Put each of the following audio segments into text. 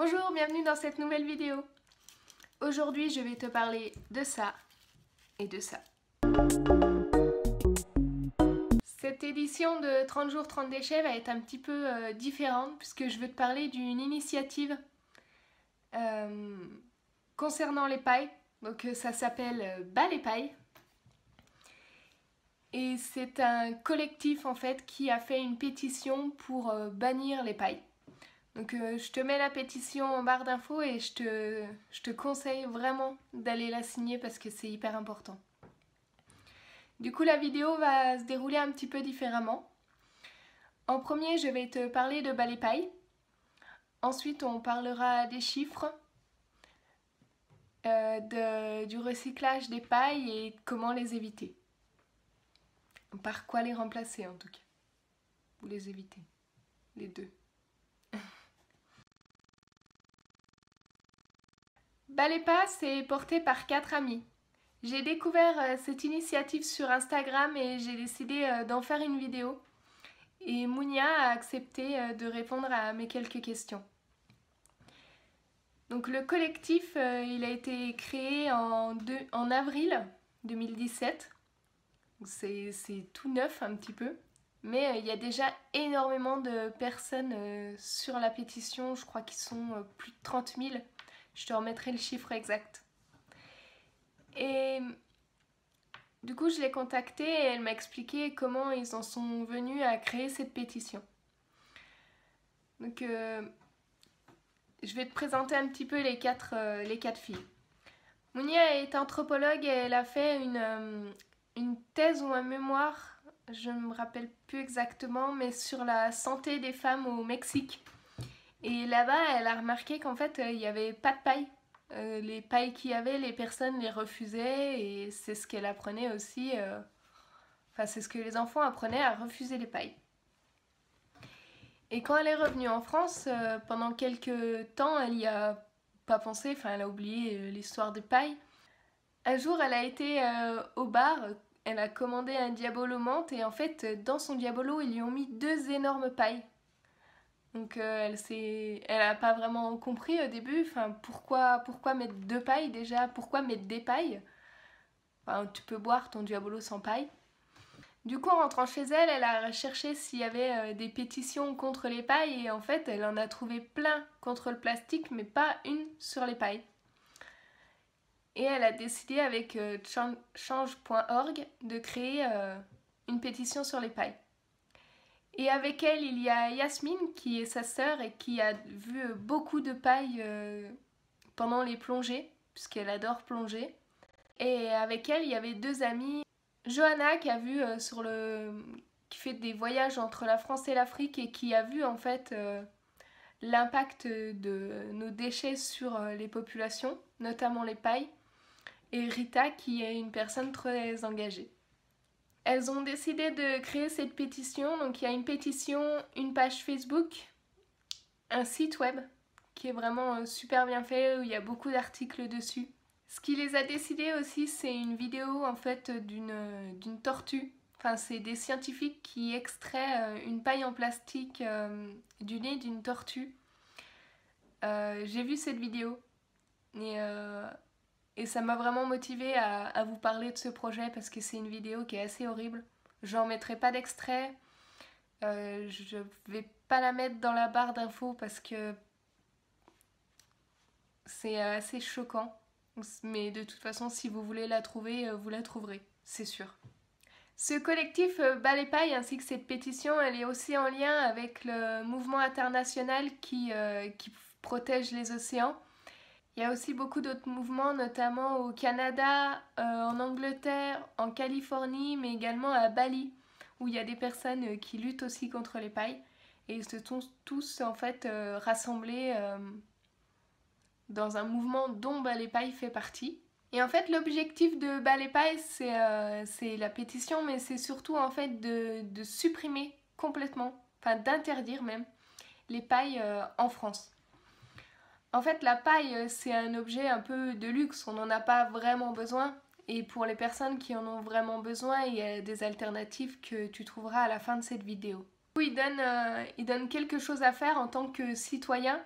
Bonjour, bienvenue dans cette nouvelle vidéo. Aujourd'hui, je vais te parler de ça et de ça. Cette édition de 30 jours 30 déchets va être un petit peu différente puisque je veux te parler d'une initiative concernant les pailles. Donc ça s'appelle Bas les pailles. Et c'est un collectif en fait qui a fait une pétition pour bannir les pailles. Donc je te mets la pétition en barre d'infos et je te conseille vraiment d'aller la signer parce que c'est hyper important. Du coup la vidéo va se dérouler un petit peu différemment. En premier je vais te parler de Bas les pailles. Ensuite on parlera des chiffres, du recyclage des pailles et comment les éviter. Par quoi les remplacer en tout cas. Ou les éviter. Les deux. Bas les pailles, c'est porté par 4 amis. J'ai découvert cette initiative sur Instagram et j'ai décidé d'en faire une vidéo. Et Mounia a accepté de répondre à mes quelques questions. Donc le collectif, il a été créé en avril 2017. C'est tout neuf un petit peu. Mais il y a déjà énormément de personnes sur la pétition. Je crois qu'ils sont plus de 30 000. Je te remettrai le chiffre exact. Et du coup, je l'ai contactée et elle m'a expliqué comment ils en sont venus à créer cette pétition. Donc, je vais te présenter un petit peu les quatre filles. Mounia est anthropologue et elle a fait une thèse ou un mémoire, je ne me rappelle plus exactement, mais sur la santé des femmes au Mexique. Et là-bas, elle a remarqué qu'en fait, il n'y avait pas de paille. Les pailles qu'il y avait, les personnes les refusaient et c'est ce qu'elle apprenait aussi. Enfin, c'est ce que les enfants apprenaient à refuser les pailles. Et quand elle est revenue en France, pendant quelques temps, elle y a pas pensé, enfin, elle a oublié l'histoire des pailles. Un jour, elle a été au bar, elle a commandé un diabolo menthe et en fait, dans son diabolo, ils lui ont mis 2 énormes pailles. Donc elle a pas vraiment compris au début, enfin pourquoi mettre 2 pailles déjà, pourquoi mettre des pailles. Enfin, tu peux boire ton diabolo sans paille. Du coup en rentrant chez elle, elle a cherché s'il y avait des pétitions contre les pailles et en fait elle en a trouvé plein contre le plastique mais pas une sur les pailles. Et elle a décidé avec change.org de créer une pétition sur les pailles. Et avec elle, il y a Yasmine qui est sa sœur et qui a vu beaucoup de pailles pendant les plongées, puisqu'elle adore plonger. Et avec elle, il y avait 2 amies. Johanna qui a vu qui fait des voyages entre la France et l'Afrique et qui a vu en fait l'impact de nos déchets sur les populations, notamment les pailles. Et Rita qui est une personne très engagée. Elles ont décidé de créer cette pétition, donc il y a une pétition, une page Facebook, un site web qui est vraiment super bien fait, où il y a beaucoup d'articles dessus. Ce qui les a décidés aussi, c'est une vidéo en fait d'une tortue. Enfin, c'est des scientifiques qui extraient une paille en plastique du nez d'une tortue. J'ai vu cette vidéo et ça m'a vraiment motivée à vous parler de ce projet parce que c'est une vidéo qui est assez horrible. J'en mettrai pas d'extrait. Je vais pas la mettre dans la barre d'infos parce que c'est assez choquant. Mais de toute façon, si vous voulez la trouver, vous la trouverez, c'est sûr. Ce collectif Bas les pailles ainsi que cette pétition, elle est aussi en lien avec le mouvement international qui protège les océans. Il y a aussi beaucoup d'autres mouvements, notamment au Canada, en Angleterre, en Californie, mais également à Bali, où il y a des personnes qui luttent aussi contre les pailles. Et ils se sont tous en fait rassemblés dans un mouvement dont Bas les pailles fait partie. Et en fait, l'objectif de Bas les pailles, c'est la pétition, mais c'est surtout en fait de supprimer complètement, enfin d'interdire même, les pailles en France. En fait, la paille, c'est un objet un peu de luxe, on n'en a pas vraiment besoin. Et pour les personnes qui en ont vraiment besoin, il y a des alternatives que tu trouveras à la fin de cette vidéo. Il donne quelque chose à faire en tant que citoyen.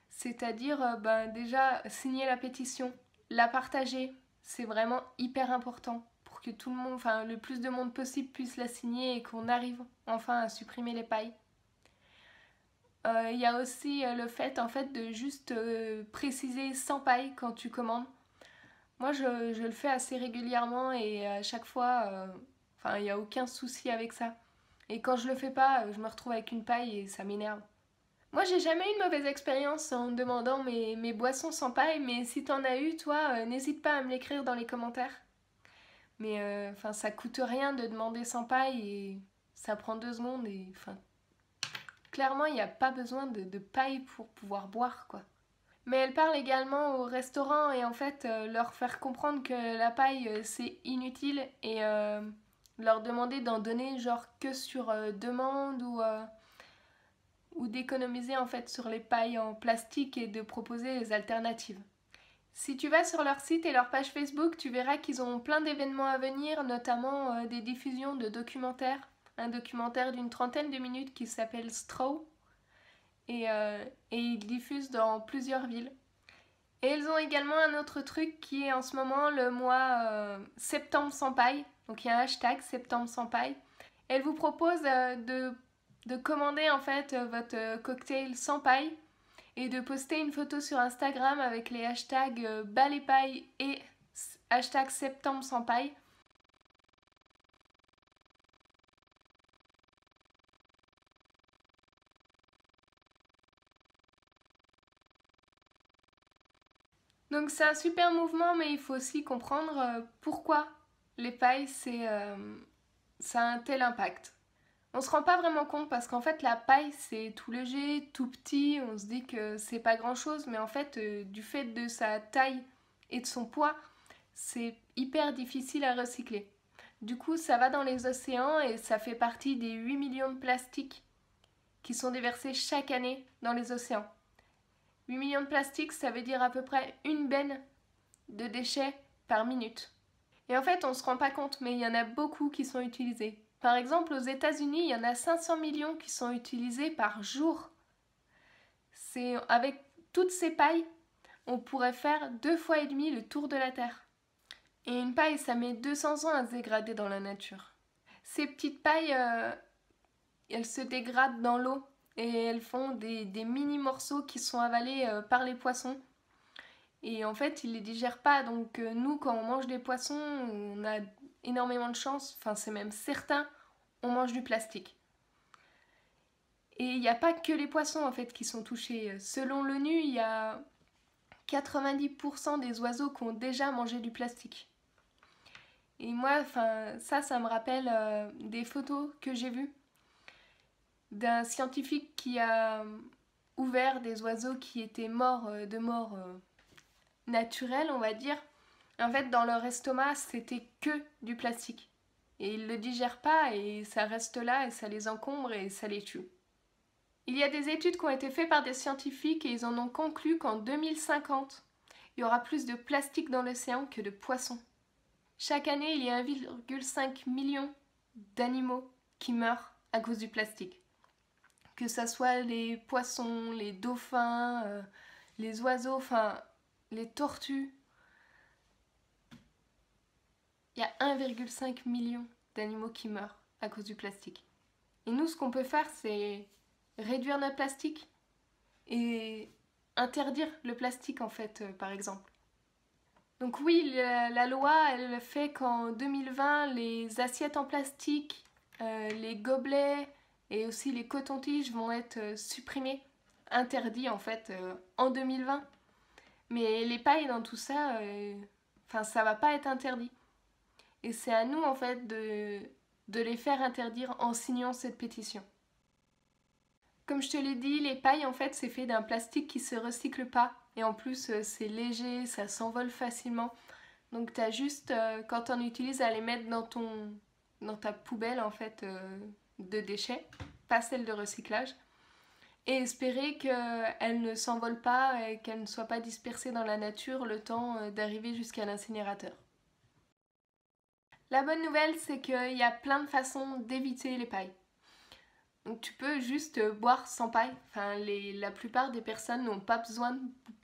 C'est-à-dire déjà signer la pétition, la partager, c'est vraiment hyper important pour que tout le monde, enfin le plus de monde possible puisse la signer et qu'on arrive enfin à supprimer les pailles. Il y a aussi le fait en fait de juste préciser sans paille quand tu commandes. Moi je le fais assez régulièrement et à chaque fois, il n'y a aucun souci avec ça. Et quand je le fais pas, je me retrouve avec une paille et ça m'énerve. Moi, j'ai jamais eu de mauvaise expérience en demandant mes boissons sans paille, mais si t'en as eu, toi, n'hésite pas à me l'écrire dans les commentaires. Mais ça coûte rien de demander sans paille et ça prend 2 secondes et clairement, il n'y a pas besoin de paille pour pouvoir boire, quoi. Mais elle parle également aux restaurants et en fait, leur faire comprendre que la paille, c'est inutile et leur demander d'en donner genre que sur demande ou d'économiser en fait sur les pailles en plastique et de proposer des alternatives. Si tu vas sur leur site et leur page Facebook, tu verras qu'ils ont plein d'événements à venir, notamment des diffusions de documentaires. Un documentaire d'une trentaine de minutes qui s'appelle Straw et ils diffusent dans plusieurs villes. Et ils ont également un autre truc qui est en ce moment le mois septembre sans paille. Donc il y a un hashtag septembre sans paille. Elle vous propose de commander en fait votre cocktail sans paille et de poster une photo sur Instagram avec les hashtags bas les pailles et hashtag septembre sans paille. Donc c'est un super mouvement, mais il faut aussi comprendre pourquoi les pailles ça a un tel impact. On se rend pas vraiment compte parce qu'en fait la paille c'est tout léger, tout petit, on se dit que c'est pas grand chose, mais en fait du fait de sa taille et de son poids, c'est hyper difficile à recycler. Du coup ça va dans les océans et ça fait partie des 8 millions de plastiques qui sont déversés chaque année dans les océans. 8 millions de plastiques, ça veut dire à peu près une benne de déchets par minute. Et en fait on se rend pas compte, mais il y en a beaucoup qui sont utilisés. Par exemple, aux États-Unis, il y en a 500 millions qui sont utilisés par jour. Avec toutes ces pailles, on pourrait faire 2 fois et demi le tour de la Terre. Et une paille, ça met 200 ans à se dégrader dans la nature. Ces petites pailles, elles se dégradent dans l'eau et elles font des mini morceaux qui sont avalés par les poissons. Et en fait, ils les digèrent pas. Donc nous, quand on mange des poissons, on a énormément de chance, enfin c'est même certain, on mange du plastique. Et il n'y a pas que les poissons en fait qui sont touchés. Selon l'ONU, il y a 90% des oiseaux qui ont déjà mangé du plastique. Et moi, ça me rappelle des photos que j'ai vues d'un scientifique qui a ouvert des oiseaux qui étaient morts de mort naturelle, on va dire. En fait, dans leur estomac, c'était que du plastique. Et ils le digèrent pas et ça reste là et ça les encombre et ça les tue. Il y a des études qui ont été faites par des scientifiques et ils en ont conclu qu'en 2050, il y aura plus de plastique dans l'océan que de poissons. Chaque année, il y a 1,5 million d'animaux qui meurent à cause du plastique. Que ce soit les poissons, les dauphins, les oiseaux, les tortues. Il y a 1,5 million d'animaux qui meurent à cause du plastique. Et nous, ce qu'on peut faire, c'est réduire notre plastique et interdire le plastique, en fait, par exemple. Donc oui, la loi, elle fait qu'en 2020, les assiettes en plastique, les gobelets et aussi les cotons-tiges vont être supprimés, interdits, en fait, en 2020. Mais les pailles dans tout ça, ça va pas être interdit. Et c'est à nous, en fait, de les faire interdire en signant cette pétition. Comme je te l'ai dit, les pailles, en fait, c'est fait d'un plastique qui se recycle pas. Et en plus, c'est léger, ça s'envole facilement. Donc t'as juste, quand t'en utilises, à les mettre dans ta poubelle, en fait, de déchets, pas celle de recyclage. Et espérer qu'elle ne s'envole pas et qu'elle ne soit pas dispersée dans la nature le temps d'arriver jusqu'à l'incinérateur. La bonne nouvelle, c'est qu'il y a plein de façons d'éviter les pailles. Donc tu peux juste boire sans paille. Enfin, la plupart des personnes n'ont pas besoin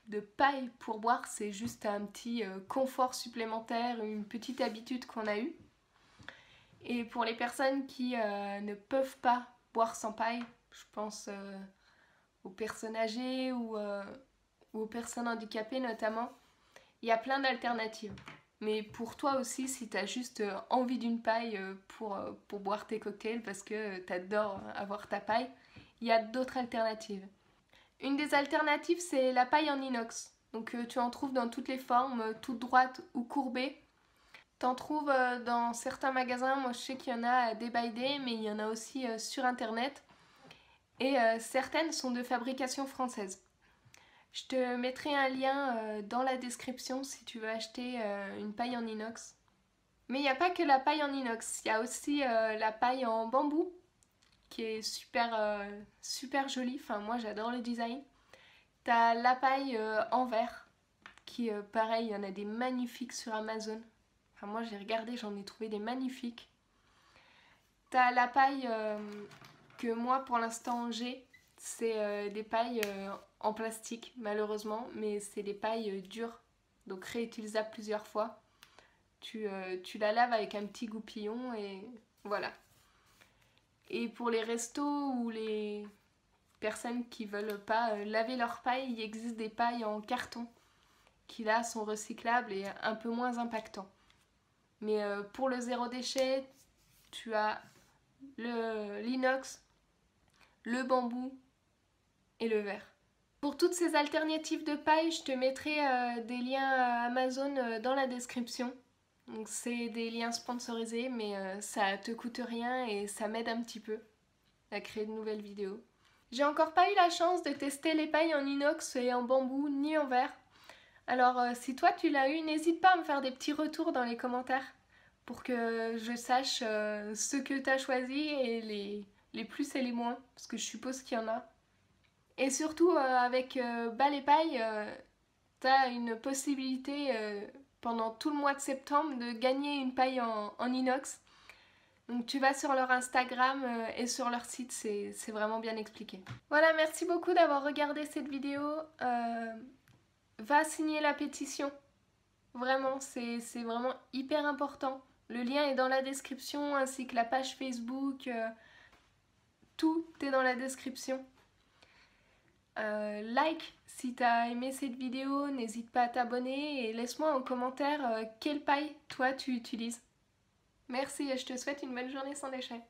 de paille pour boire, c'est juste un petit confort supplémentaire, une petite habitude qu'on a eue. Et pour les personnes qui ne peuvent pas boire sans paille, je pense aux personnes âgées ou aux personnes handicapées notamment, il y a plein d'alternatives. Mais pour toi aussi, si tu as juste envie d'une paille pour boire tes cocktails parce que tu adores avoir ta paille, il y a d'autres alternatives. Une des alternatives, c'est la paille en inox. Donc tu en trouves dans toutes les formes, toutes droites ou courbées. T'en trouves dans certains magasins, moi je sais qu'il y en a à Day by Day, mais il y en a aussi sur internet. Et certaines sont de fabrication française. Je te mettrai un lien dans la description si tu veux acheter une paille en inox. Mais il n'y a pas que la paille en inox, il y a aussi la paille en bambou qui est super jolie, enfin moi j'adore le design. T'as la paille en verre qui pareil, il y en a des magnifiques sur Amazon. Enfin moi j'ai regardé, j'en ai trouvé des magnifiques. T'as la paille que moi pour l'instant j'ai, c'est des pailles en plastique malheureusement, mais c'est des pailles dures, donc réutilisables plusieurs fois. Tu la laves avec un petit goupillon et voilà. Et pour les restos ou les personnes qui veulent pas laver leur paille, il existe des pailles en carton qui là sont recyclables et un peu moins impactants. Mais pour le zéro déchet, tu as l'inox, le bambou et le verre. Pour toutes ces alternatives de paille, je te mettrai des liens Amazon dans la description. Donc c'est des liens sponsorisés, mais ça te coûte rien et ça m'aide un petit peu à créer de nouvelles vidéos. J'ai encore pas eu la chance de tester les pailles en inox et en bambou ni en verre. Alors si toi tu l'as eu, n'hésite pas à me faire des petits retours dans les commentaires pour que je sache ce que tu as choisi et les plus et les moins, parce que je suppose qu'il y en a. Et surtout avec Bal et Paille, tu as une possibilité pendant tout le mois de septembre de gagner une paille en inox. Donc tu vas sur leur Instagram et sur leur site, c'est vraiment bien expliqué. Voilà, merci beaucoup d'avoir regardé cette vidéo. Va signer la pétition. Vraiment, c'est vraiment hyper important. Le lien est dans la description ainsi que la page Facebook. Tout est dans la description. Like si tu as aimé cette vidéo, n'hésite pas à t'abonner et laisse-moi en commentaire quelle paille toi tu utilises. Merci et je te souhaite une bonne journée sans déchets.